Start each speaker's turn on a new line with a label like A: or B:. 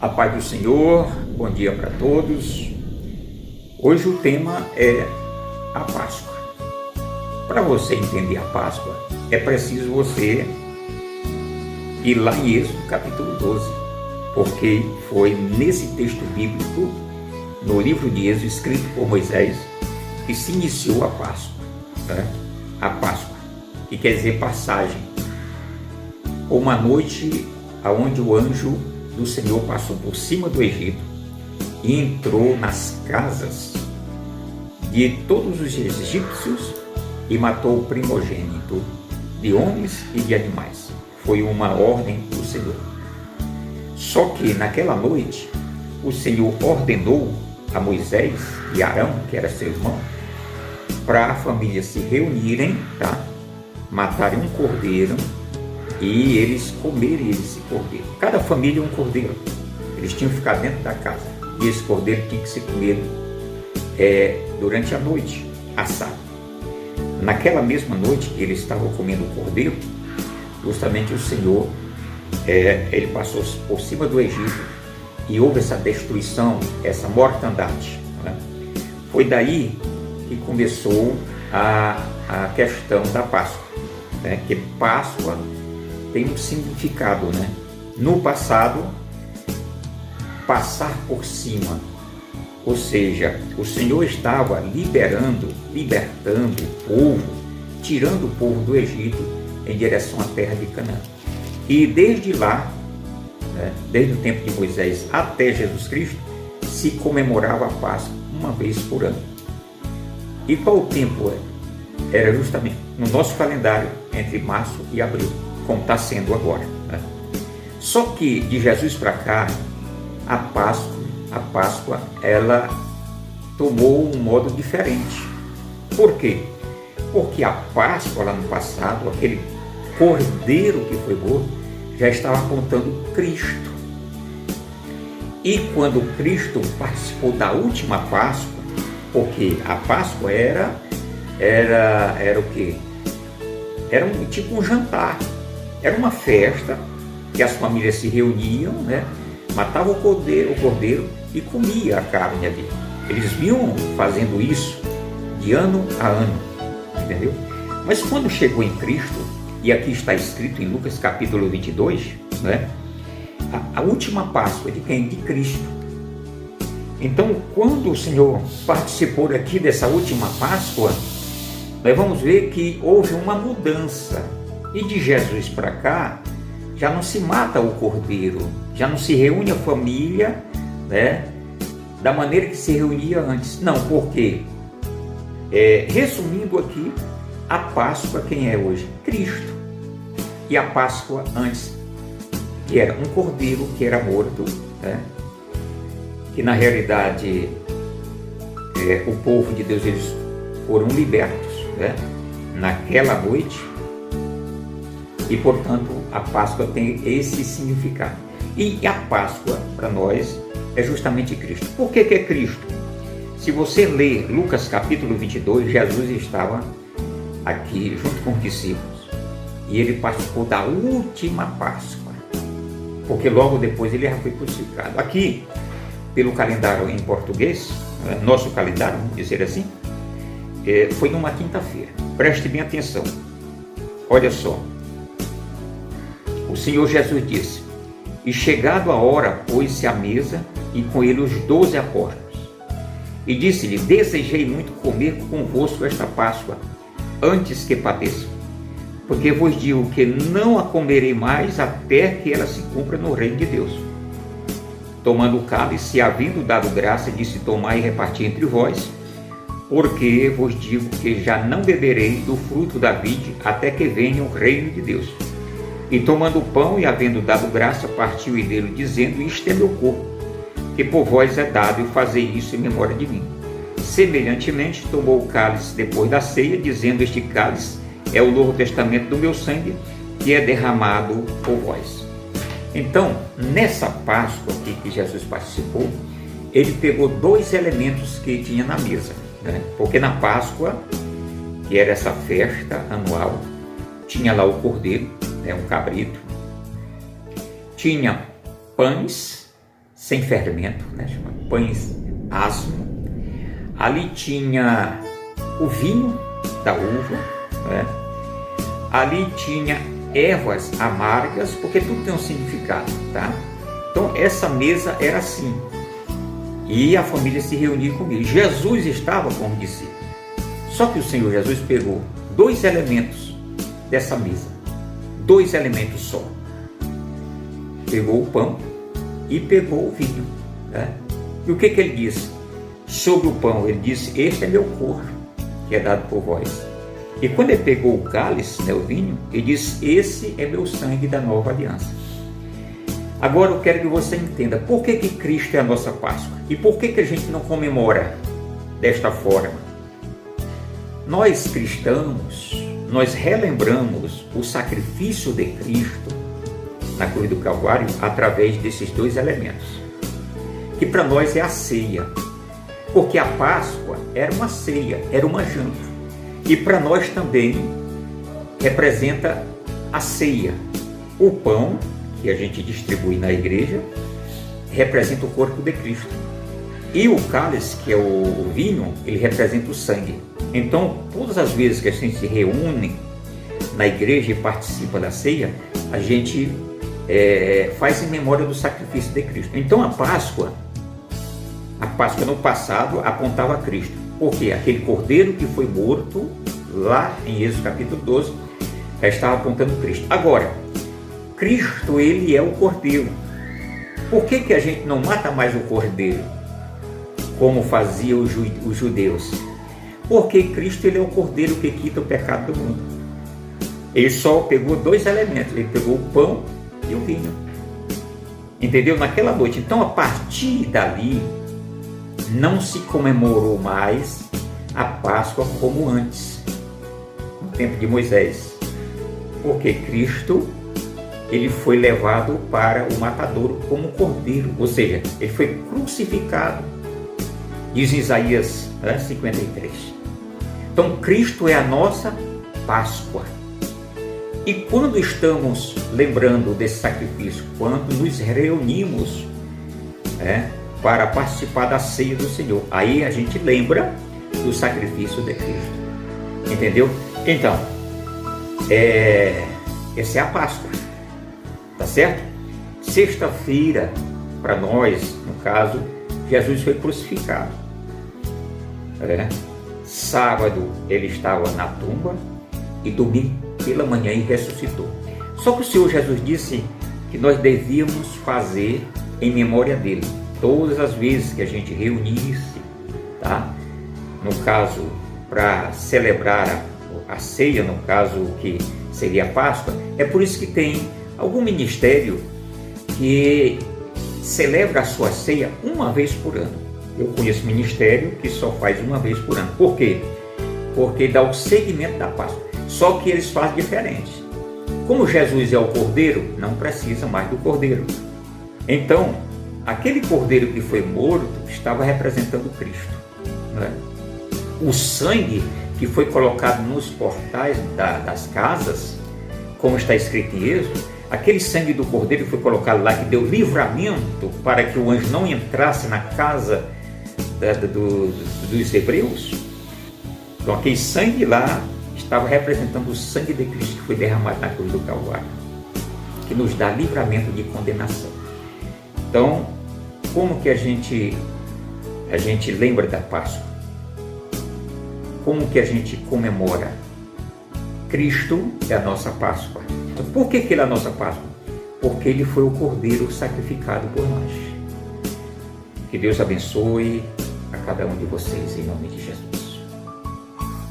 A: A paz do Senhor, bom dia para todos. Hoje o tema é a Páscoa. Para você entender a Páscoa, é preciso você ir lá em Êxodo capítulo 12, porque foi nesse texto bíblico, no livro de Êxodo, escrito por Moisés, que se iniciou a Páscoa. A Páscoa, que quer dizer passagem. Uma noite onde o anjo do Senhor passou por cima do Egito e entrou nas casas de todos os egípcios e matou o primogênito de homens e de animais. Foi uma ordem do Senhor. Só que naquela noite o Senhor ordenou a Moisés e Arão, que era seu irmão, para a família se reunirem, matarem um cordeiro e eles comerem esse cordeiro. Cada família um cordeiro. Eles tinham que ficar dentro da casa. E esse cordeiro tinha que ser comido durante a noite, assado. Naquela mesma noite que eles estavam comendo o cordeiro, justamente o Senhor, ele passou por cima do Egito e houve essa destruição, essa mortandade. Foi daí que começou a questão da Páscoa. Que Páscoa tem um significado, No passado, passar por cima, ou seja, o Senhor estava libertando o povo, tirando o povo do Egito em direção à terra de Canaã. E desde lá, desde o tempo de Moisés até Jesus Cristo, se comemorava a Páscoa uma vez por ano. E qual o tempo era justamente no nosso calendário entre março e abril, como está sendo agora. Só que de Jesus para cá, a Páscoa, ela tomou um modo diferente. Por quê? Porque a Páscoa lá no passado, aquele cordeiro que foi morto, já estava apontando Cristo. E quando Cristo participou da última Páscoa, porque a Páscoa era o quê? Era tipo um jantar. Era uma festa que as famílias se reuniam, matavam o cordeiro e comia a carne ali. Eles vinham fazendo isso de ano a ano, entendeu? Mas quando chegou em Cristo, e aqui está escrito em Lucas capítulo 22, a última Páscoa de quem? De Cristo. Então, quando o Senhor participou aqui dessa última Páscoa, nós vamos ver que houve uma mudança. E de Jesus para cá, já não se mata o cordeiro, já não se reúne a família, da maneira que se reunia antes. Não, porque, resumindo aqui, a Páscoa quem é hoje? Cristo. E a Páscoa antes, que era um cordeiro que era morto, que na realidade o povo de Deus, eles foram libertos, naquela noite. E, portanto, a Páscoa tem esse significado. E a Páscoa, para nós, é justamente Cristo. Por que é Cristo? Se você ler Lucas capítulo 22, Jesus estava aqui junto com os discípulos. E ele participou da última Páscoa. Porque logo depois ele já foi crucificado. Aqui, pelo calendário em português, nosso calendário, vamos dizer assim, foi numa quinta-feira. Preste bem atenção. Olha só. O Senhor Jesus disse: e chegado a hora, pôs-se à mesa, e com ele os 12 apóstolos. E disse-lhe: desejei muito comer convosco esta Páscoa, antes que padeça. Porque vos digo que não a comerei mais, até que ela se cumpra no reino de Deus. Tomando o cálice, havendo dado graça, disse: tomai e reparti entre vós, porque vos digo que já não beberei do fruto da vide, até que venha o reino de Deus. E tomando o pão e havendo dado graça, partiu e dele, dizendo: isto é meu corpo, que por vós é dado, e fazei isso em memória de mim. Semelhantemente, tomou o cálice depois da ceia, dizendo: este cálice é o novo testamento do meu sangue, que é derramado por vós. Então, nessa Páscoa aqui que Jesus participou, ele pegou dois elementos que tinha na mesa, porque na Páscoa, que era essa festa anual, tinha lá o cordeiro, um cabrito, tinha pães sem fermento, né? Chama pães asmos. Ali tinha o vinho da uva, né? Ali tinha ervas amargas, porque tudo tem um significado, tá? Então essa mesa era assim, e a família se reunia comigo. Jesus estava com os discípulos. Só que o Senhor Jesus pegou 2 elementos dessa mesa, 2 elementos só. Pegou o pão e pegou o vinho, né? E o que ele disse? Sobre o pão, ele disse: este é meu corpo, que é dado por vós. E quando ele pegou o cálice, né, o vinho, ele disse: esse é meu sangue da nova aliança. Agora eu quero que você entenda por que Cristo é a nossa Páscoa e por que a gente não comemora desta forma. Nós cristãos, nós relembramos o sacrifício de Cristo na cruz do Calvário através desses 2 elementos, que para nós é a ceia, porque a Páscoa era uma ceia, era uma janta, e para nós também representa a ceia. O pão que a gente distribui na igreja representa o corpo de Cristo, e o cálice, que é o vinho, ele representa o sangue. Então, todas as vezes que a gente se reúne na igreja e participa da ceia, a gente faz em memória do sacrifício de Cristo. Então, a Páscoa no passado apontava a Cristo, porque aquele cordeiro que foi morto lá em Êxodo capítulo 12 já estava apontando Cristo. Agora, Cristo, ele é o cordeiro. Por que a gente não mata mais o cordeiro, como faziam os judeus? Porque Cristo, ele é o cordeiro que quita o pecado do mundo. Ele só pegou 2 elementos, ele pegou o pão e o vinho. Entendeu? Naquela noite. Então, a partir dali, não se comemorou mais a Páscoa como antes, no tempo de Moisés. Porque Cristo, ele foi levado para o matadouro como cordeiro, ou seja, ele foi crucificado, diz Isaías 53. Então Cristo é a nossa Páscoa. E quando estamos lembrando desse sacrifício, quando nos reunimos para participar da ceia do Senhor, aí a gente lembra do sacrifício de Cristo. Entendeu? Então, essa é a Páscoa. Tá certo? Sexta-feira, para nós, no caso, Jesus foi crucificado. Sábado, ele estava na tumba, e domingo pela manhã ele ressuscitou. Só que o Senhor Jesus disse que nós devíamos fazer em memória dele. Todas as vezes que a gente reunisse, tá? No caso, para celebrar a ceia, no caso que seria a Páscoa, é por isso que tem algum ministério que celebra a sua ceia uma vez por ano. Eu conheço ministério que só faz uma vez por ano. Por quê? Porque dá o segmento da Páscoa. Só que eles fazem diferente. Como Jesus é o cordeiro, não precisa mais do cordeiro. Então, aquele cordeiro que foi morto estava representando Cristo, né? O sangue que foi colocado nos portais das casas, como está escrito em Êxodo, aquele sangue do cordeiro que foi colocado lá, que deu livramento para que o anjo não entrasse na casa dos hebreus. Então aquele sangue lá estava representando o sangue de Cristo que foi derramado na cruz do Calvário, que nos dá livramento de condenação. Então, como que a gente lembra da Páscoa? Como que a gente comemora? Cristo é a nossa Páscoa. Então, por que ele é a nossa Páscoa? Porque ele foi o cordeiro sacrificado por nós. Que Deus abençoe a cada um de vocês, em nome de Jesus.